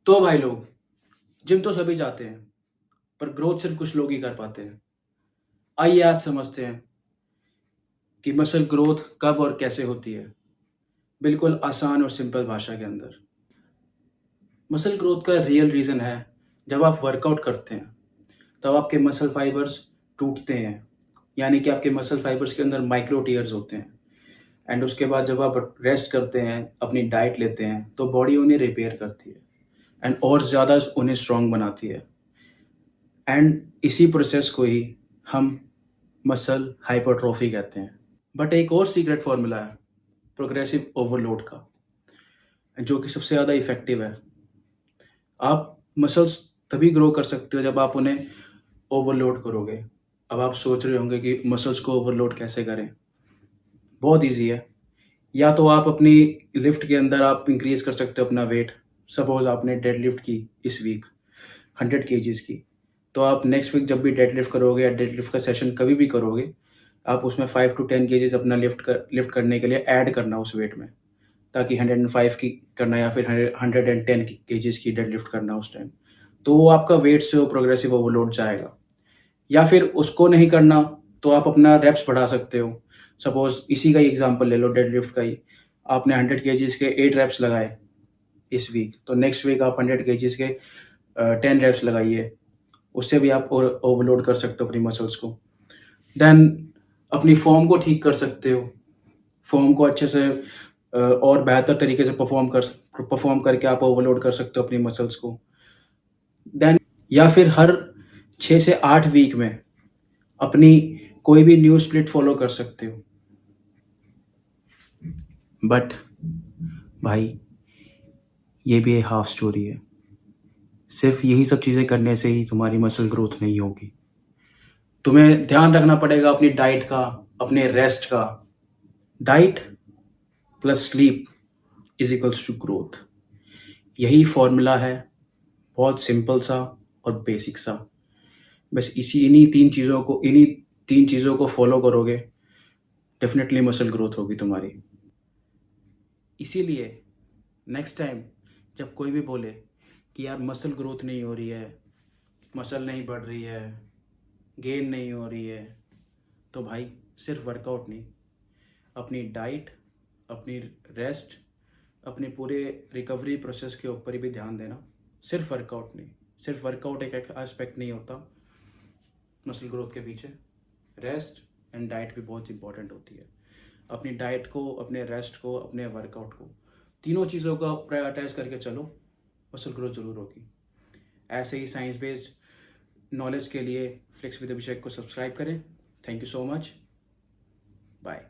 तो भाई लोग, जिम तो सभी जाते हैं, पर ग्रोथ सिर्फ कुछ लोग ही कर पाते हैं। आइए आज समझते हैं कि मसल ग्रोथ कब और कैसे होती है, बिल्कुल आसान और सिंपल भाषा के अंदर। मसल ग्रोथ का रियल रीज़न है, जब आप वर्कआउट करते हैं तब आपके मसल फाइबर्स टूटते हैं, यानी कि आपके मसल फाइबर्स के अंदर माइक्रो टीयर्स होते हैं। एंड उसके बाद जब आप रेस्ट करते हैं, अपनी डाइट लेते हैं, तो बॉडी उन्हें रिपेयर करती है एंड और ज़्यादा उन्हें स्ट्रॉन्ग बनाती है। एंड इसी प्रोसेस को ही हम मसल हाइपरट्रॉफी कहते हैं। बट एक और सीक्रेट फॉर्मूला है प्रोग्रेसिव ओवरलोड का, जो कि सबसे ज़्यादा इफेक्टिव है। आप मसल्स तभी ग्रो कर सकते हो जब आप उन्हें ओवरलोड करोगे। अब आप सोच रहे होंगे कि मसल्स को ओवरलोड कैसे करें। बहुत ईजी है। या तो आप अपनी लिफ्ट के अंदर आप इंक्रीज कर सकते हो अपना वेट। सपोज आपने डेड लिफ्ट की इस वीक 100 kgs की, तो आप नेक्स्ट वीक जब भी डेड लिफ्ट करोगे या डेड लिफ्ट का सेशन कभी भी करोगे, आप उसमें 5 to 10 kgs अपना लिफ्ट करने के लिए ऐड करना उस वेट में, ताकि 105 की करना या फिर 110 kgs की डेड लिफ्ट करना उस टाइम। तो वो आपका वेट से वो प्रोग्रेसिव ओवरलोड जाएगा। या फिर उसको नहीं करना तो आप अपना रेप्स बढ़ा सकते हो। सपोज इसी का ही एग्जांपल ले लो, डेड लिफ्ट का ही। आपने 100 kgs के 8 रेप्स लगाए इस वीक, तो नेक्स्ट वीक आप 100 kgs के 10 रेप्स लगाइए। उससे भी आप ओवरलोड कर सकते हो अपनी मसल्स को। देन अपनी फॉर्म को ठीक कर सकते हो। फॉर्म को अच्छे से और बेहतर तरीके से परफॉर्म करके आप ओवरलोड कर सकते हो अपनी मसल्स को। देन या फिर हर 6 से 8 वीक में अपनी कोई भी न्यू स्प्लिट फॉलो कर सकते हो। बट भाई, ये भी एक हाफ स्टोरी है। सिर्फ यही सब चीज़ें करने से ही तुम्हारी मसल ग्रोथ नहीं होगी। तुम्हें ध्यान रखना पड़ेगा अपनी डाइट का, अपने रेस्ट का। Diet plus sleep is equals to growth. यही फॉर्मूला है, बहुत सिंपल सा और बेसिक सा। बस इन्हीं तीन चीज़ों को फॉलो करोगे, डेफिनेटली मसल ग्रोथ होगी तुम्हारी। इसीलिए नेक्स्ट टाइम जब कोई भी बोले कि यार मसल ग्रोथ नहीं हो रही है, मसल नहीं बढ़ रही है, गेन नहीं हो रही है, तो भाई सिर्फ वर्कआउट नहीं, अपनी डाइट, अपनी रेस्ट, अपने पूरे रिकवरी प्रोसेस के ऊपर भी ध्यान देना। सिर्फ वर्कआउट नहीं, सिर्फ वर्कआउट एक एस्पेक्ट नहीं होता मसल ग्रोथ के पीछे। रेस्ट एंड डाइट भी बहुत इंपॉर्टेंट होती है। अपनी डाइट को, अपने रेस्ट को, अपने वर्कआउट को, तीनों चीज़ों को प्रायोरिटाइज करके चलो, मसल ग्रोथ ज़रूर होगी। ऐसे ही साइंस बेस्ड नॉलेज के लिए फ्लेक्स विद अभिषेक को सब्सक्राइब करें। Thank you so much. Bye.